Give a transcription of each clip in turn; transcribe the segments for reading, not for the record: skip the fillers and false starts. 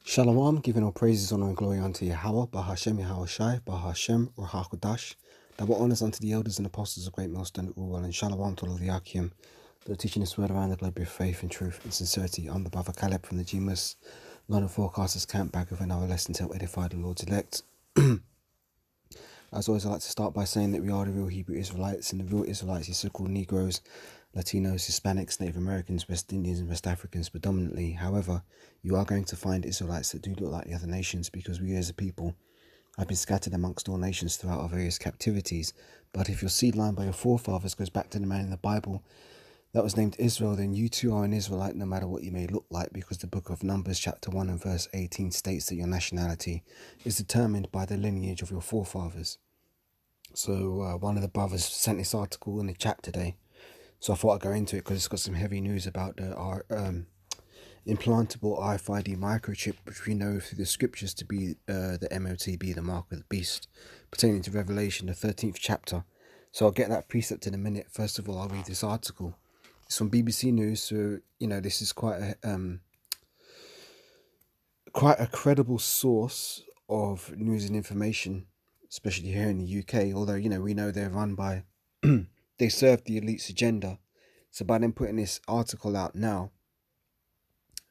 Shalom, giving all praises, honor, and glory unto Yahweh, Bahashem Yahweh Shai, Bahashem Ruach double honors unto the elders and apostles of Great Millstone, Urwell, and Shalom to all of the Akim that are teaching this word around the globe with faith and truth and sincerity. I'm the brother Caleb from the GMUS London Forecasters Camp, back with another lesson to help edify the Lord's elect. As always, I like to start by saying that we are the real Hebrew Israelites, and the real Israelites are so-called Negroes, Latinos, Hispanics, Native Americans, West Indians, and West Africans predominantly. However, you are going to find Israelites that do look like the other nations, because we as a people have been scattered amongst all nations throughout our various captivities. But if your seed line by your forefathers goes back to the man in the Bible that was named Israel, then you too are an Israelite, no matter what you may look like, because the book of Numbers chapter 1 and verse 18 states that your nationality is determined by the lineage of your forefathers. So one of the brothers sent this article in the chat today, so I thought I'd go into it because it's got some heavy news about our implantable RFID microchip, which we know through the scriptures to be the MOTB, the mark of the beast, pertaining to Revelation, the 13th chapter. So I'll get that precept in a minute. First of all, I'll read this article. It's from BBC News, so this is quite a credible source of news and information, especially here in the UK. Although we know they're run by they serve the elite's agenda. So by them putting this article out now,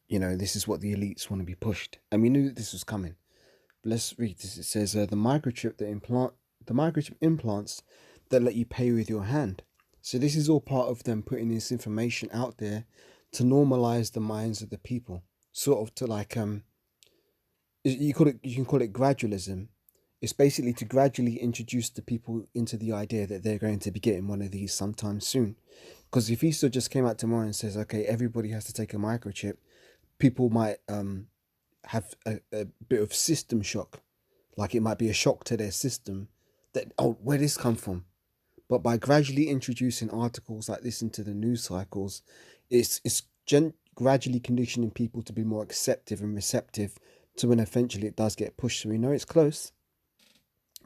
this is what the elites want to be pushed, and we knew that this was coming. But let's read this. It says the microchip implants that let you pay with your hand. So this is all part of them putting this information out there to normalize the minds of the people, sort of to like you can call it gradualism. It's basically to gradually introduce the people into the idea that they're going to be getting one of these sometime soon. Because if he still just came out tomorrow and says, okay, everybody has to take a microchip, people might have a bit of system shock. Like it might be a shock to their system that, oh, where did this come from? But by gradually introducing articles like this into the news cycles, it's gradually conditioning people to be more acceptive and receptive to when eventually it does get pushed. So we know it's close.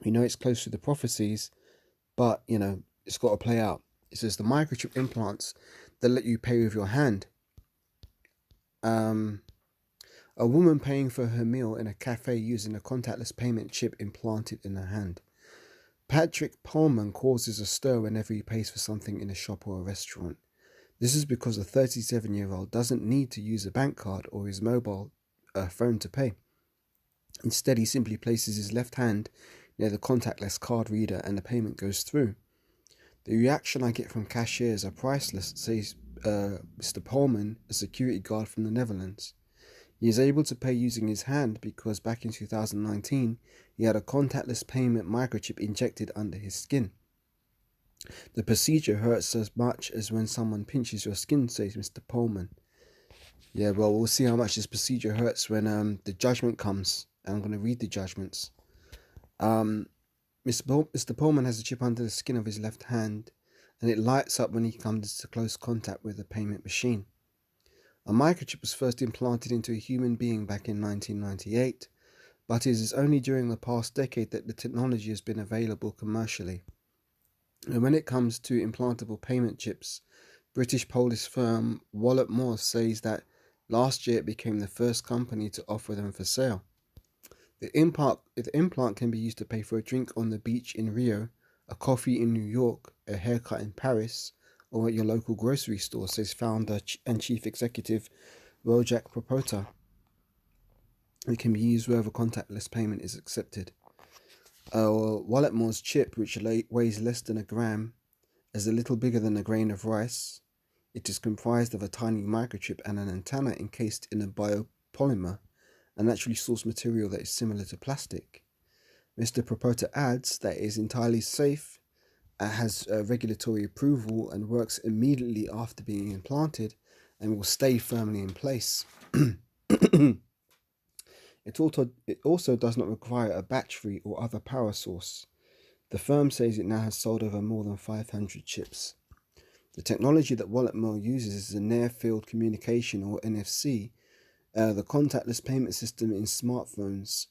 We know it's close to the prophecies, but it's got to play out. It says the microchip implants that let you pay with your hand. A woman paying for her meal in a cafe using a contactless payment chip implanted in her hand. Patrick Pullman causes a stir whenever he pays for something in a shop or a restaurant. This is because the 37-year-old doesn't need to use a bank card or his mobile phone to pay. Instead, he simply places his left hand near the contactless card reader and the payment goes through. The reaction I get from cashiers are priceless, says Mr. Pullman, a security guard from the Netherlands. He is able to pay using his hand because back in 2019, he had a contactless payment microchip injected under his skin. The procedure hurts as much as when someone pinches your skin, says Mr. Pullman. Yeah, well, we'll see how much this procedure hurts when the judgment comes. And I'm going to read the judgments. Mr. Pullman has a chip under the skin of his left hand, and it lights up when he comes into close contact with a payment machine. A microchip was first implanted into a human being back in 1998, but it is only during the past decade that the technology has been available commercially. And when it comes to implantable payment chips, British-Polish firm Wallet Morse says that last year it became the first company to offer them for sale. The implant can be used to pay for a drink on the beach in Rio, a coffee in New York, a haircut in Paris, or at your local grocery store, says founder and chief executive Rojak Propota. It can be used wherever contactless payment is accepted. Walletmore's chip, which weighs less than a gram, is a little bigger than a grain of rice. It is comprised of a tiny microchip and an antenna encased in a biopolymer, a naturally sourced material that is similar to plastic. Mr. Propota adds that it is entirely safe, has regulatory approval, and works immediately after being implanted and will stay firmly in place. It also does not require a battery or other power source. The firm says it now has sold over more than 500 chips. The technology that Walletmore uses is a near-field communication, or NFC, the contactless payment system in smartphones.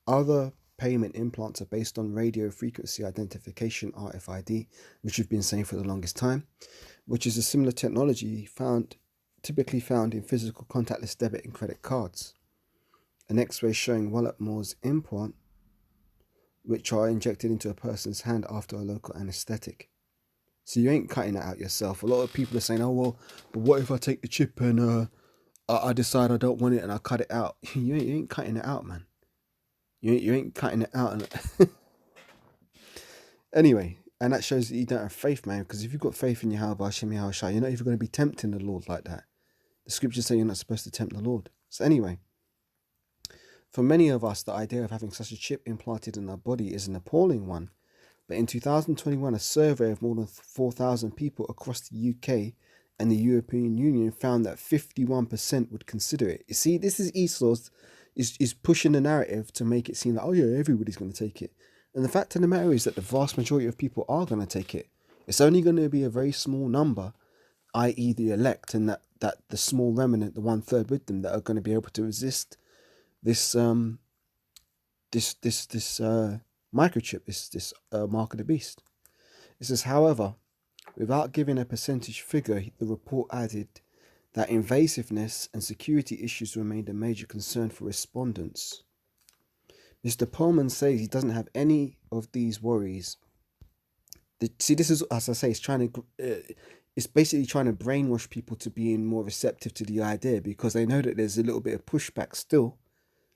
Other payment implants are based on radio frequency identification, RFID, which we've been saying for the longest time, which is a similar technology found typically found in physical contactless debit and credit cards. An X-ray showing Wallop-Moore's implant, which are injected into a person's hand after a local anesthetic. So you ain't cutting it out yourself. A lot of people are saying, oh, well, but what if I take the chip and I decide I don't want it and I cut it out? You ain't cutting it out, man. You ain't cutting it out. Anyway, and that shows that you don't have faith, man, because if you've got faith in Yahweh Hashem Yahweh Shai, you're not even going to be tempting the Lord like that. The scriptures say you're not supposed to tempt the Lord. So anyway, for many of us, the idea of having such a chip implanted in our body is an appalling one. But in 2021, a survey of more than 4,000 people across the UK and the European Union found that 51% would consider it. You see, this is Esau's is pushing the narrative to make it seem like, oh yeah, everybody's going to take it. And the fact of the matter is that the vast majority of people are going to take it. It's only going to be a very small number, i.e. the elect, and that the small remnant, the 1/3 with them, that are going to be able to resist this microchip, this mark of the beast. It says, however, without giving a percentage figure, the report added that invasiveness and security issues remained a major concern for respondents. Mr. Pullman says he doesn't have any of these worries. See, this is, as I say, it's basically trying to brainwash people to being more receptive to the idea, because they know that there's a little bit of pushback still.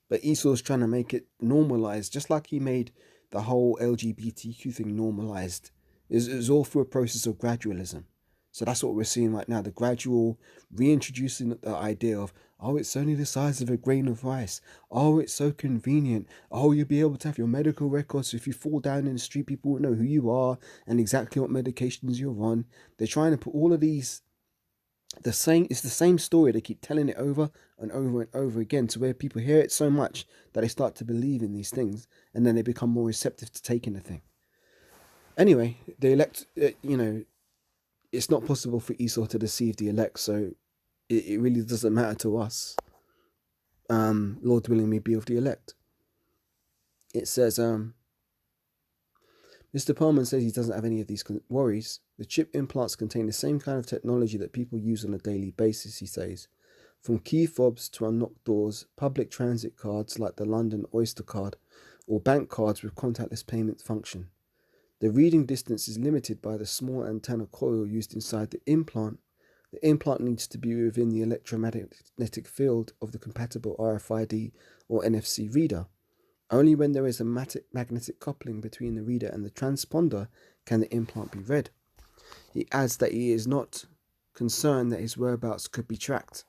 But Esau's trying to make it normalized, just like he made the whole LGBTQ thing normalized. It was all through a process of gradualism. So that's what we're seeing right now, the gradual reintroducing the idea of, oh, it's only the size of a grain of rice. Oh, it's so convenient. Oh, you'll be able to have your medical records. So if you fall down in the street, people will know who you are and exactly what medications you're on. They're trying to put all of these, it's the same story. They keep telling it over and over and over again, to where people hear it so much that they start to believe in these things, and then they become more receptive to taking the thing. Anyway, the elect, it's not possible for Esau to deceive the elect, so it really doesn't matter to us. Lord willing, me be of the elect. It says, Mr. Pullman says he doesn't have any of these worries. The chip implants contain the same kind of technology that people use on a daily basis, he says. From key fobs to unlock doors, public transit cards like the London Oyster card, or bank cards with contactless payment function. The reading distance is limited by the small antenna coil used inside the implant. The implant needs to be within the electromagnetic field of the compatible RFID or NFC reader. Only when there is a magnetic coupling between the reader and the transponder can the implant be read. He adds that he is not concerned that his whereabouts could be tracked.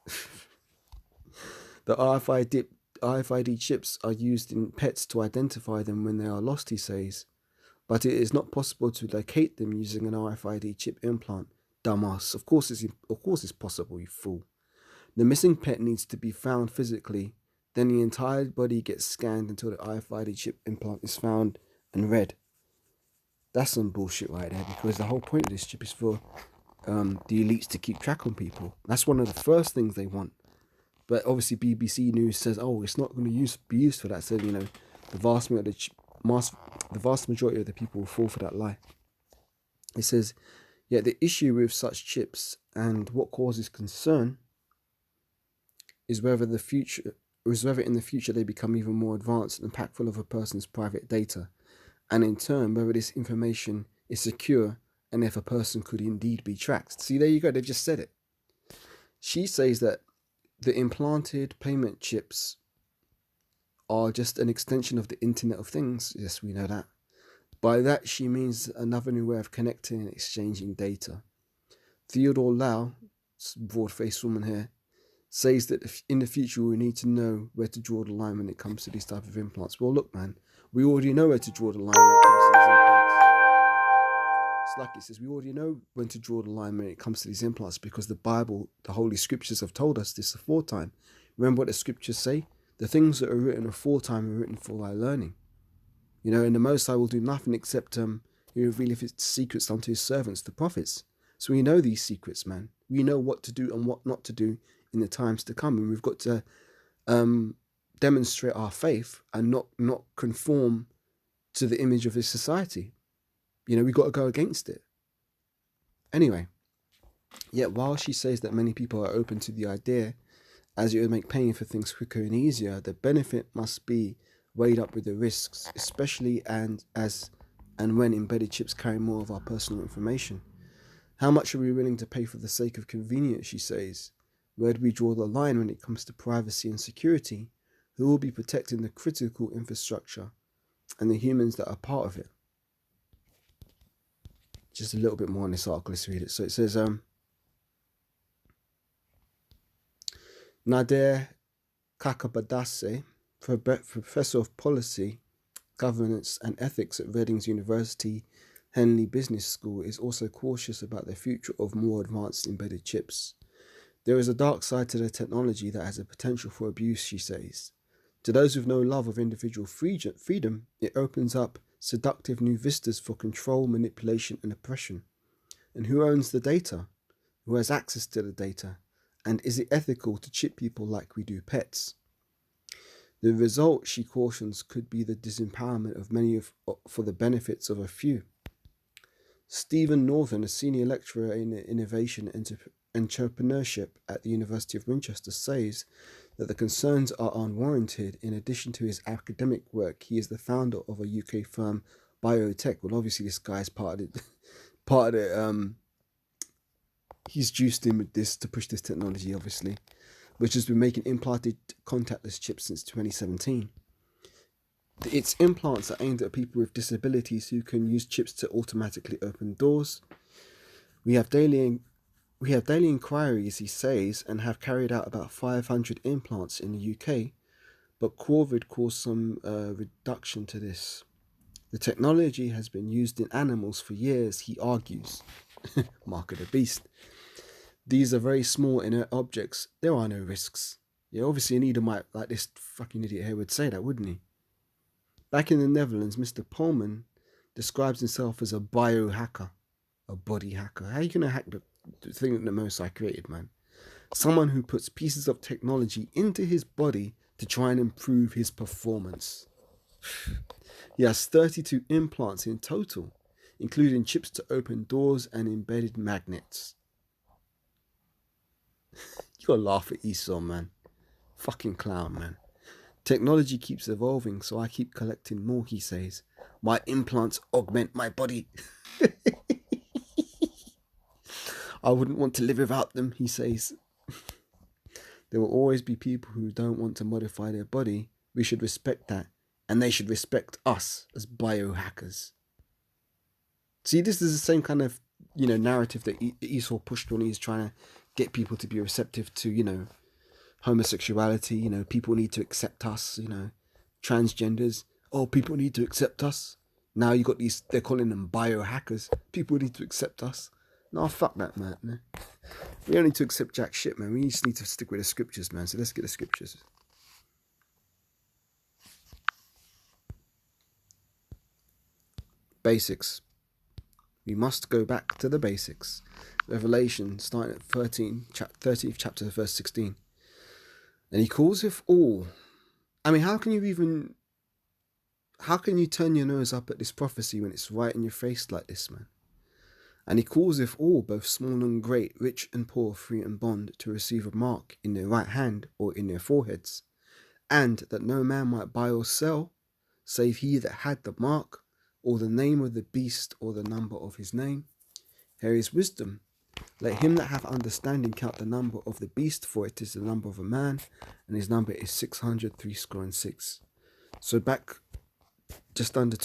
The RFID chips are used in pets to identify them when they are lost, he says. But it is not possible to locate them using an RFID chip implant. Dumbass. Of course it's possible, you fool. The missing pet needs to be found physically. Then the entire body gets scanned until the RFID chip implant is found and read. That's some bullshit right there, because the whole point of this chip is for the elites to keep track on people. That's one of the first things they want. But obviously BBC News says, oh, it's not going to be used for that. So, the vast majority of the people will fall for that lie. It says, yet the issue with such chips and what causes concern is whether in the future they become even more advanced and impactful of a person's private data, and in turn whether this information is secure and if a person could indeed be tracked. See, there you go, they've just said it. She says that the implanted payment chips are just an extension of the Internet of Things. Yes, we know that. By that she means another new way of connecting and exchanging data. Theodore Lau, broad-faced woman here, says that in the future we need to know where to draw the line when it comes to these type of implants. Well, look, man, we already know where to draw the line when it comes to these implants. It's like it says, we already know when to draw the line when it comes to these implants, because the Bible, the Holy Scriptures have told us this aforetime. Remember what the Scriptures say? The things that are written aforetime are written for thy learning. And the Most High will do nothing except he revealeth his secrets unto his servants, the prophets. So we know these secrets, man. We know what to do and what not to do in the times to come, and we've got to demonstrate our faith and not conform to the image of this society. We've got to go against it. Anyway, Yet while she says that many people are open to the idea, as it would make paying for things quicker and easier, the benefit must be weighed up with the risks, especially and when embedded chips carry more of our personal information. How much are we willing to pay for the sake of convenience, she says? Where do we draw the line when it comes to privacy and security? Who will be protecting the critical infrastructure and the humans that are part of it? Just a little bit more on this article, let's read it. So it says, Nader Kakabadase, Professor of Policy, Governance and Ethics at Reading University Henley Business School, is also cautious about the future of more advanced embedded chips. There is a dark side to the technology that has a potential for abuse, she says. To those with no love of individual freedom, it opens up seductive new vistas for control, manipulation, and oppression. And who owns the data? Who has access to the data? And is it ethical to chip people like we do pets? The result, she cautions, could be the disempowerment of many for the benefits of a few. Stephen Northern, a senior lecturer in innovation and entrepreneurship at the University of Winchester, says that the concerns are unwarranted. In addition to his academic work, he is the founder of a UK firm, Biotech. Well, obviously this guy's part of it. He's juiced in with this to push this technology, obviously, which has been making implanted contactless chips since 2017. Its implants are aimed at people with disabilities who can use chips to automatically open doors. We have daily inquiries, he says, and have carried out about 500 implants in the UK, but COVID caused some reduction to this. The technology has been used in animals for years, he argues. Mark of the beast. These are very small inert objects. There are no risks. Yeah, obviously an Edomite like this fucking idiot here would say that, wouldn't he? Back in the Netherlands, Mr. Pullman describes himself as a biohacker, a body hacker. How are you going to hack the thing that the Mosai created, man? Someone who puts pieces of technology into his body to try and improve his performance. He has 32 implants in total, including chips to open doors and embedded magnets. You gotta laugh at Esau, man. Fucking clown, man. Technology keeps evolving, so I keep collecting more, he says. My implants augment my body. I wouldn't want to live without them, he says. There will always be people who don't want to modify their body. We should respect that. And they should respect us as biohackers. See, this is the same kind of, narrative that Esau pushed when he's trying to get people to be receptive to, homosexuality. People need to accept us, transgenders. Oh, people need to accept us. Now you got these, they're calling them biohackers. People need to accept us. No, fuck that, man. We don't need to accept jack shit, man. We just need to stick with the scriptures, man. So let's get the scriptures. Basics. We must go back to the basics. Revelation, starting at 13th chapter, verse 16. And he calls it all. I mean, how can you turn your nose up at this prophecy when it's right in your face like this, man? And he calls if all, both small and great, rich and poor, free and bond, to receive a mark in their right hand or in their foreheads, and that no man might buy or sell, save he that had the mark, or the name of the beast, or the number of his name. Here is wisdom. Let him that hath understanding count the number of the beast, for it is the number of a man, and his number is 666. So back just under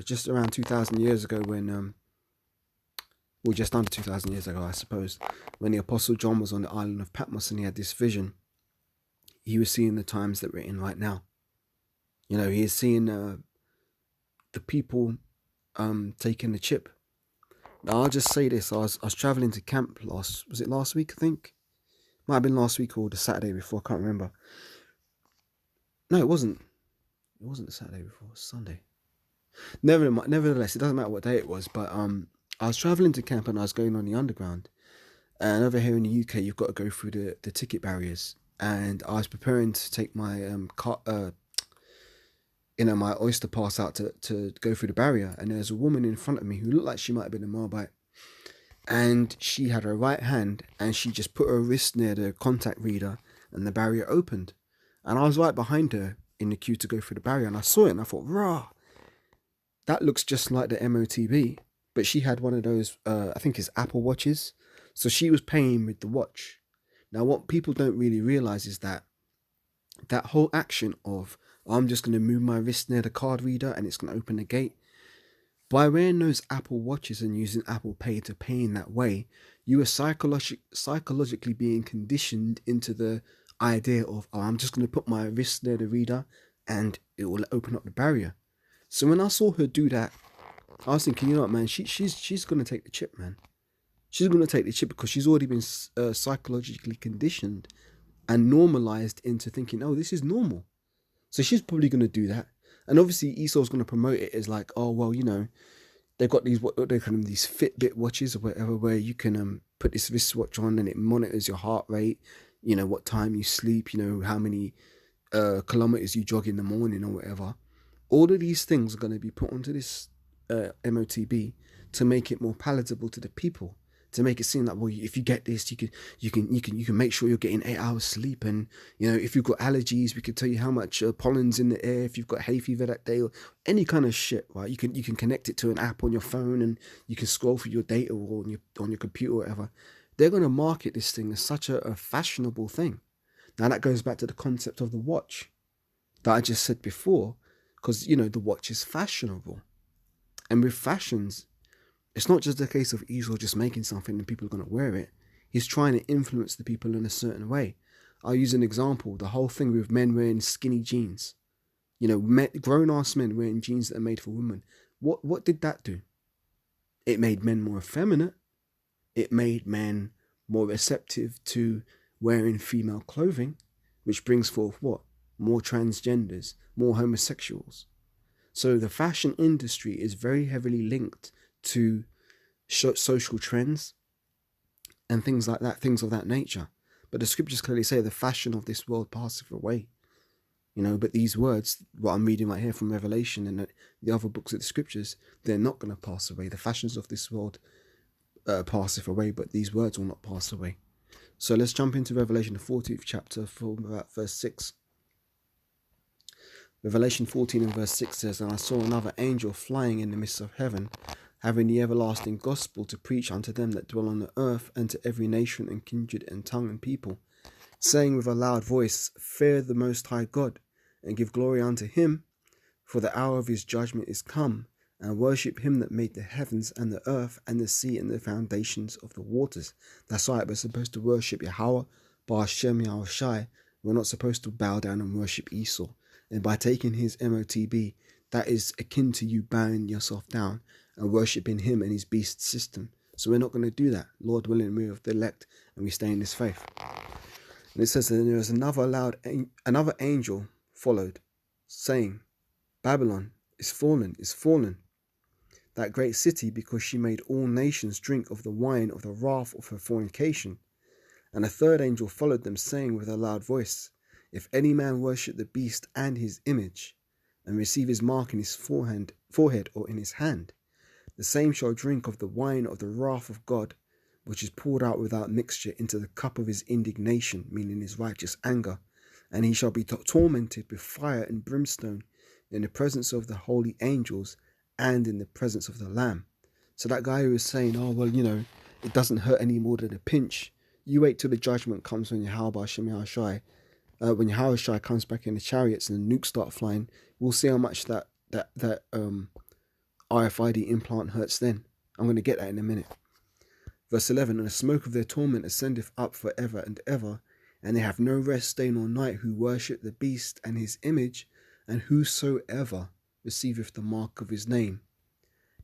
just around 2,000 years ago when, just under 2,000 years ago, I suppose, when the Apostle John was on the island of Patmos and he had this vision, he was seeing the times that we're in right now. He is seeing the people taking the chip. Now, I'll just say this. I was traveling to camp last week, I think? Might have been last week or the Saturday before, I can't remember. No, it wasn't. It wasn't the Saturday before, it was Sunday. Nevertheless, it doesn't matter what day it was, but I was traveling to camp and I was going on the underground. And over here in the UK, you've got to go through the ticket barriers. And I was preparing to take my my Oyster pass out to go through the barrier, and there's a woman in front of me who looked like she might have been a Moabite, and she had her right hand, and she just put her wrist near the contact reader, and the barrier opened. And I was right behind her in the queue to go through the barrier, and I saw it, and I thought, rah, that looks just like the MOTB. But she had one of those, I think it's Apple Watches. So she was paying with the watch. Now, what people don't really realize is that whole action of, I'm just going to move my wrist near the card reader and it's going to open the gate. By wearing those Apple Watches and using Apple Pay to pay in that way, you are psychologically being conditioned into the idea of, oh, I'm just going to put my wrist near the reader and it will open up the barrier. So when I saw her do that, I was thinking, you know what, man, she's going to take the chip, man. She's going to take the chip because she's already been psychologically conditioned and normalized into thinking, oh, this is normal. So she's probably going to do that. And obviously Esau's going to promote it as like, oh, well, you know, they've got these, what they call them, these Fitbit watches or whatever, where you can put this wristwatch on and it monitors your heart rate, you know, what time you sleep, you know, how many kilometers you jog in the morning or whatever. All of these things are going to be put onto this MOTB to make it more palatable to the people, to make it seem like, well, if you get this, you can make sure you're getting 8 hours sleep, and you know, if you've got allergies, we can tell you how much pollen's in the air, if you've got hay fever that day, or any kind of shit, right? You can connect it to an app on your phone, and you can scroll through your data or on your computer or whatever. They're going to market this thing as such a fashionable thing. Now that goes back to the concept of the watch that I just said before, because you know the watch is fashionable, and with fashions, it's not just a case of Esau just making something and people are going to wear it. He's trying to influence the people in a certain way. I'll use an example. The whole thing with men wearing skinny jeans. You know, grown-ass men wearing jeans that are made for women. What did that do? It made men more effeminate. It made men more receptive to wearing female clothing, which brings forth what? More transgenders, more homosexuals. So the fashion industry is very heavily linked to social trends and things like that, things of that nature. But the scriptures clearly say the fashion of this world passeth away. You know, but these words, what I'm reading right here from Revelation and the other books of the scriptures, they're not going to pass away. The fashions of this world passeth away, but these words will not pass away. So let's jump into Revelation, the 14th chapter, from about verse 6. Revelation 14 and verse 6 says, And I saw another angel flying in the midst of heaven, having the everlasting gospel to preach unto them that dwell on the earth, and to every nation and kindred and tongue and people, saying with a loud voice, Fear the Most High God, and give glory unto him, for the hour of his judgment is come, and worship him that made the heavens and the earth and the sea and the foundations of the waters. That's right, we're supposed to worship Yahweh, Ba'ashem Yahushai. We're not supposed to bow down and worship Esau. And by taking his MOTB, that is akin to you bowing yourself down and worshipping him and his beast system. So we're not going to do that. Lord willing, we're of the elect and we stay in this faith. And it says that there was another angel followed, saying, Babylon is fallen, that great city, because she made all nations drink of the wine of the wrath of her fornication. And a third angel followed them, saying with a loud voice, If any man worship the beast and his image, and receive his mark in his forehead or in his hand, the same shall drink of the wine of the wrath of God, which is poured out without mixture into the cup of his indignation, meaning his righteous anger. And he shall be tormented with fire and brimstone in the presence of the holy angels and in the presence of the Lamb. So that guy who was saying, oh, well, you know, it doesn't hurt any more than a pinch. You wait till the judgment comes when Yahweh Shem Yahushai, when Yahushai comes back in the chariots and the nukes start flying. We'll see how much that RFID implant hurts then. I'm going to get that in a minute. Verse 11, And the smoke of their torment ascendeth up for ever and ever, and they have no rest day nor night who worship the beast and his image, and whosoever receiveth the mark of his name.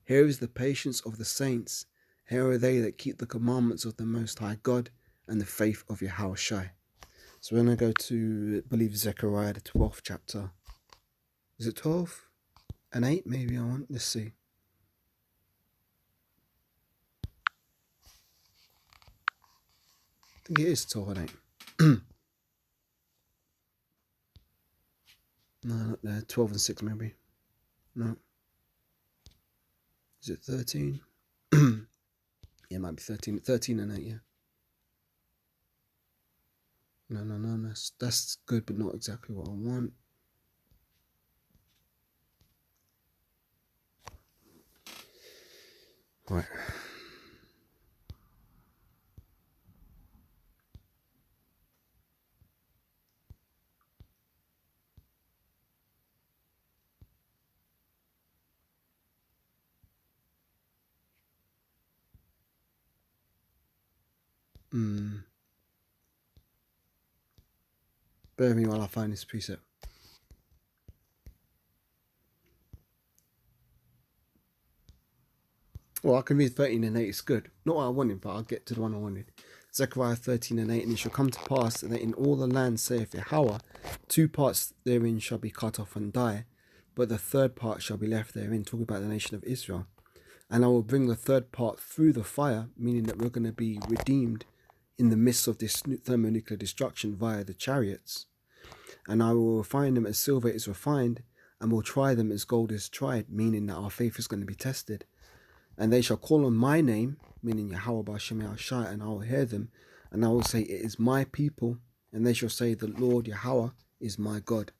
Here is the patience of the saints. Here are they that keep the commandments of the Most High God and the faith of Yahushai. So we're going to go to, I believe, Zechariah, the 12th chapter. Is it 12 and 8? Maybe I want. Let's see. I think it is 12 and 8. No, not there. 12 and 6 maybe. No. Is it 13? Yeah, it might be 13 and 8, yeah. No, that's good, but not exactly what I want. Right. Bear with me while I find this precept. Well, I can read 13 and 8, it's good. Not what I wanted, but I'll get to the one I wanted. Zechariah 13 and 8, and it shall come to pass that in all the land, saith Yahweh, 2 parts therein shall be cut off and die, but the third part shall be left therein, talking about the nation of Israel. And I will bring the third part through the fire, meaning that we're going to be redeemed in the midst of this thermonuclear destruction via the chariots. And I will refine them as silver is refined, and will try them as gold is tried, meaning that our faith is going to be tested. And they shall call on my name, meaning Yahweh B'Hashem Yahushai, and I will hear them, and I will say, it is my people, and they shall say, the Lord Yahweh is my God.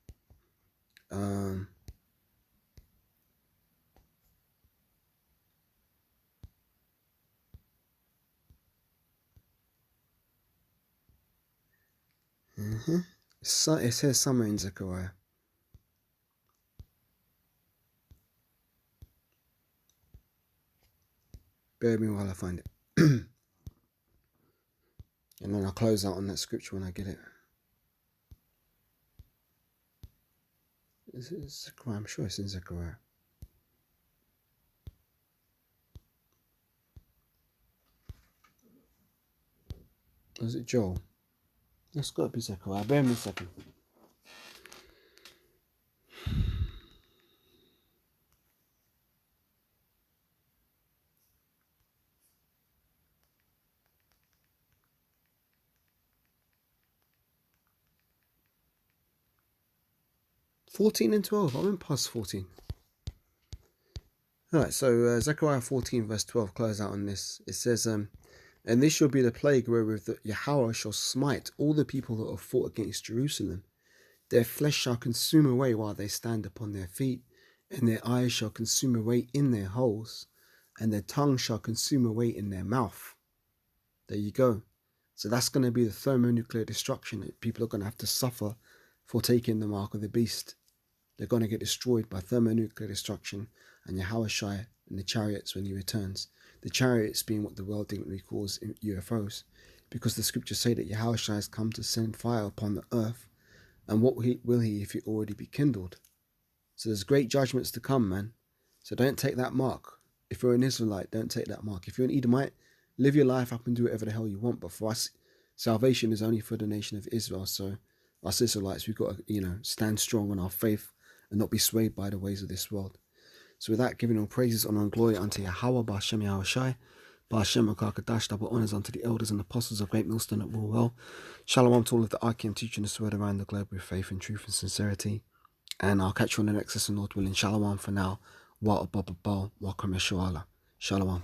So it says somewhere in Zechariah. Bear with me while I find it. And then I'll close out on that scripture when I get it. Is it Zechariah? I'm sure it's in Zechariah. Or is it Joel? It's got to be Zechariah. Bear with me a second. $14 and $12. I went past 14. Alright, so Zechariah 14 verse 12, close out on this. It says, and this shall be the plague wherewith the Yahweh shall smite all the people that have fought against Jerusalem. Their flesh shall consume away while they stand upon their feet, and their eyes shall consume away in their holes, and their tongue shall consume away in their mouth. There you go. So that's going to be the thermonuclear destruction that people are going to have to suffer for taking the mark of the beast. They're going to get destroyed by thermonuclear destruction and Yahushua and the chariots when he returns. The chariots being what the world dignity calls UFOs, because the scriptures say that Yahushua has come to send fire upon the earth, and what will he if it already be kindled? So there's great judgments to come, man. So don't take that mark. If you're an Israelite, don't take that mark. If you're an Edomite, live your life up and do whatever the hell you want. But for us, salvation is only for the nation of Israel. So us Israelites, we've got to, stand strong on our faith and not be swayed by the ways of this world. So with that, giving all praises, honor and glory unto Yahweh, B'Hashem Yahushai, B'Hashem Akakadash, double honors unto the elders and apostles of Great Millstone that rule well. Shalom to all of the Arkim teaching this word around the globe with faith and truth and sincerity. And I'll catch you on the next lesson, Lord willing. Shalom for now. Wa abba ba, wa kam Shalom.